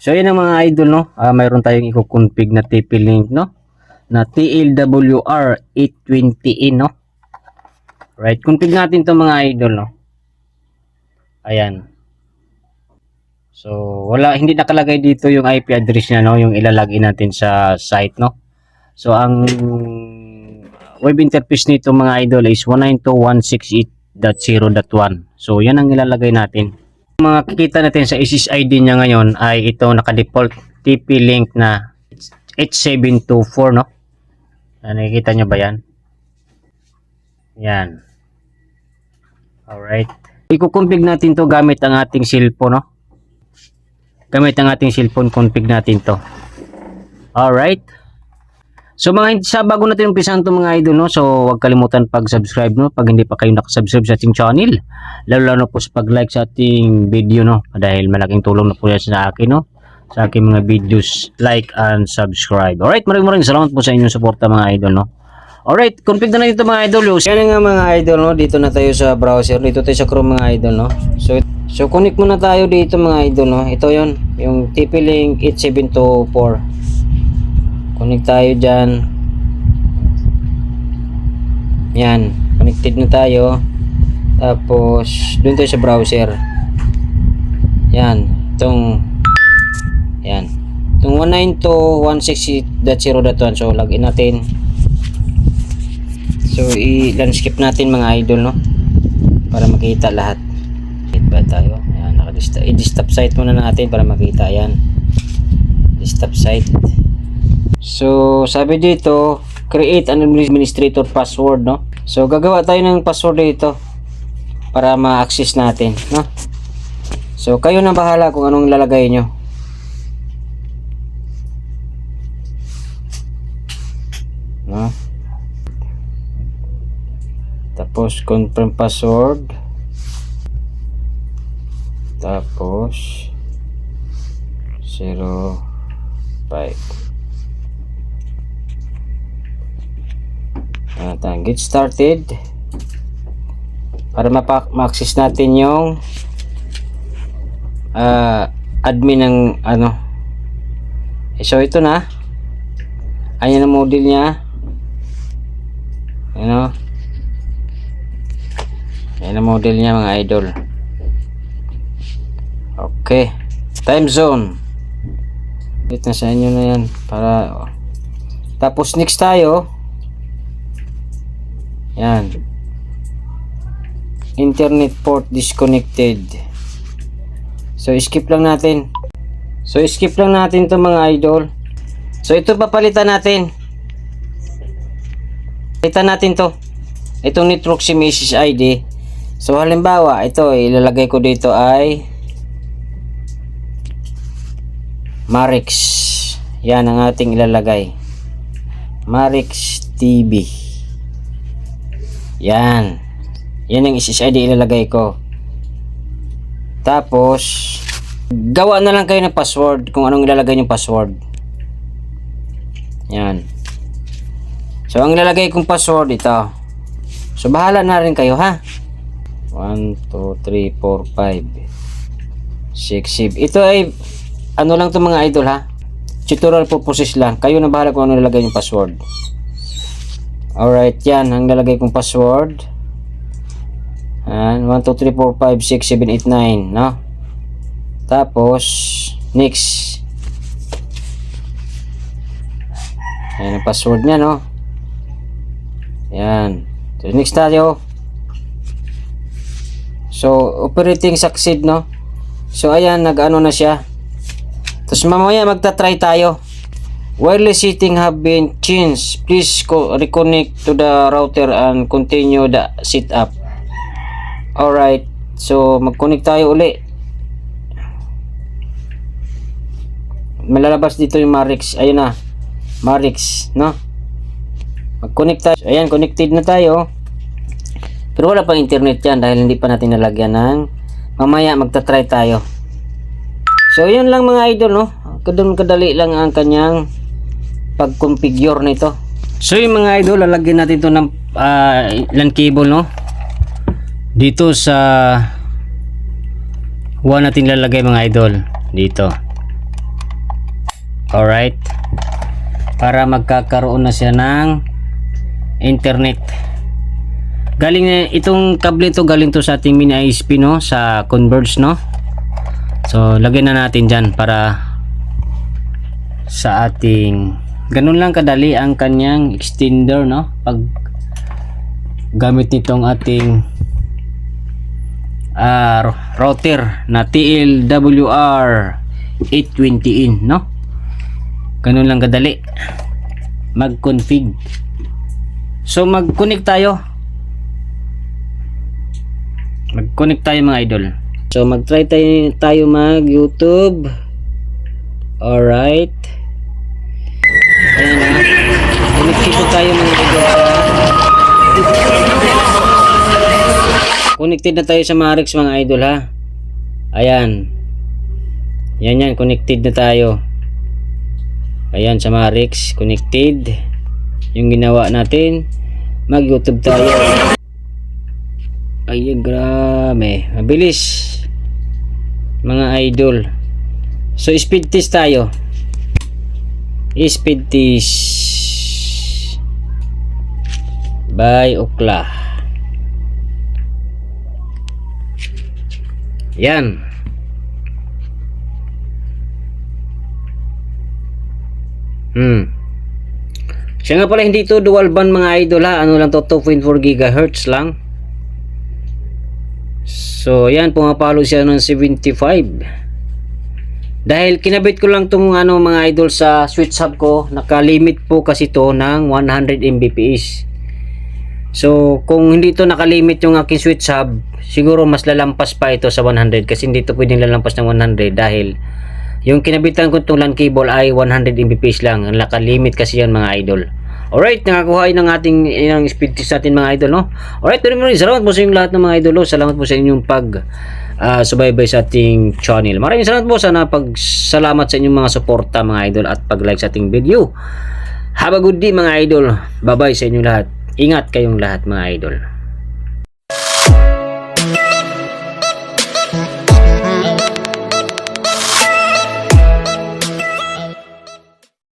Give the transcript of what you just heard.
So yan ang mga idol, no. Mayroon tayong i-config na TP-Link, no, na TLWR 820 no. Right, config natin 'to mga idol, no. Ayan. So hindi nakalagay dito yung IP address niya, no, yung ilalagay natin sa site, no. So ang web interface nito mga idol is 192.168.0.1. So yan ang ilalagay natin. Mga kikita natin sa SSID niya ngayon ay ito naka-default TP-Link na H724, no. Nakikita nyo ba yan? Yan. Alright. I-config natin to gamit ang ating cellphone, no. Gamit ang ating cellphone, config natin to. Alright. So bago natin umpisahan to mga idol, no, so huwag kalimutan pag-subscribe, no, pag hindi pa kayo nakasubscribe sa ating channel. Lalo na po sa pag-like sa ating video, no, dahil malaking tulong na po yan sa akin, no, sa aking mga videos. Like and subscribe. Alright, maraming salamat po sa inyong suporta mga idol, no. Alright, config na dito mga idol. Yan nga mga idol, no, dito na tayo sa browser, dito tayo sa Chrome mga idol, no. So connect muna tayo dito mga idol, no. Ito yon, yung TP-Link 8724. Connect tayo dyan. Yan, connected na tayo. Tapos doon tayo sa browser. Yan, itong 192.168.0.1. So login natin. So i-landscape natin mga idol, no, para makita lahat. Ba tayo? Ayan, i-desktop site muna natin para makita yan. Desktop site. So sabi dito, create an administrator password, no. So gagawa tayo ng password dito para ma-access natin, no. So kayo na bahala kung anong lalagay nyo. No? Tapos confirm password. Tapos 05. Get started para ma-access natin yung admin ng ano. So ito na, ayan ang model niya, ano, ayan ang model niya mga idol. Okay, time zone dito na sa inyo na yan para. Tapos next tayo. Yan, internet port disconnected. So skip lang natin. So skip lang natin to mga idol. So ito papalitan natin. Palitan natin to. Itong network SIM SSID. So halimbawa ito ilalagay ko dito ay Marix. Yan ang ating ilalagay. Marix TV. Yan. Yan ang SSID ilalagay ko. Tapos gawa na lang kayo ng password kung anong ilalagay yung password. Yan. So ang ilalagay kong password ito. So bahala na rin kayo ha. 1 2 3 4 5 6 7. Ito ay ano lang to mga idol ha. Tutorial purposes lang. Kayo na bahala kung ano ilalagay yung password. Alright, yan ang lalagay kong password. And 1 2 3 4 5 6 7 8 9, no? Tapos next. Yan ang password niya, no? Yan. So next tayo. So operating succeed, no? So ayan, nag-ano na siya. Tapos mamaya magta-try tayo. Wireless setting have been changed. Please reconnect to the router and continue the setup. Alright. So mag-connect tayo uli. Malalabas dito yung Marix. Ayun na. Marix, no? Mag-connect tayo. Ayan, connected na tayo. Pero wala pang internet yan dahil hindi pa natin nalagyan ng. Mamaya magta-try tayo. So yun lang mga idol, no? Kadali lang ang kanyang pag-configure nito. So yung mga idol, lalagyan natin ito ng LAN cable, no? Dito sa natin lalagay mga idol. Dito. Alright. Para magkakaroon na siya ng internet. Galing na itong kable to, galing to sa ating mini ISP, no, sa Converge, no. So lagyan na natin dyan para sa ating, ganun lang kadali ang kanyang extender, no, pag gamit nitong ating router na TLWR 820 in, no. Ganun lang kadali mag-config. So mag-connect tayo mga idol. So mag-try tayo mag-YouTube. Alright. Ayan na. Connected tayo mga idol. Connected na tayo sa Marix mga idol, ha. Ayan. Yan, connected na tayo. Ayan sa Marix, connected. Yung ginawa natin, mag-YouTube tayo. Ay, grabe. Mabilis. Mga idol. So, speed test tayo. Speed test. By Ookla. Yan. Siya nga pala, hindi ito dual band mga idol, ha. Ano lang to, 2.4 GHz lang. So yan, pumapalo siya ng 75. Dahil kinabit ko lang tong mga idol sa switch hub ko, nakalimit po kasi to ng 100 Mbps. So kung hindi to nakalimit yung aking switch hub, siguro mas lalampas pa ito sa 100, kasi hindi to pwedeng lalampas ng 100 dahil yung kinabitan ko itong LAN cable ay 100 Mbps lang. Ang nakalimit kasi yan mga idol. Alright, nakakuha ng ating speed test natin mga idol, no? Alright, maraming salamat po sa inyong lahat ng mga idol, no? Salamat po sa inyong subaybay sa ating channel. Maraming salamat po, sana salamat sa inyong mga suporta mga idol at pag-like sa ating video. Have a good day mga idol. Bye bye sa inyong lahat. Ingat kayong lahat mga idol.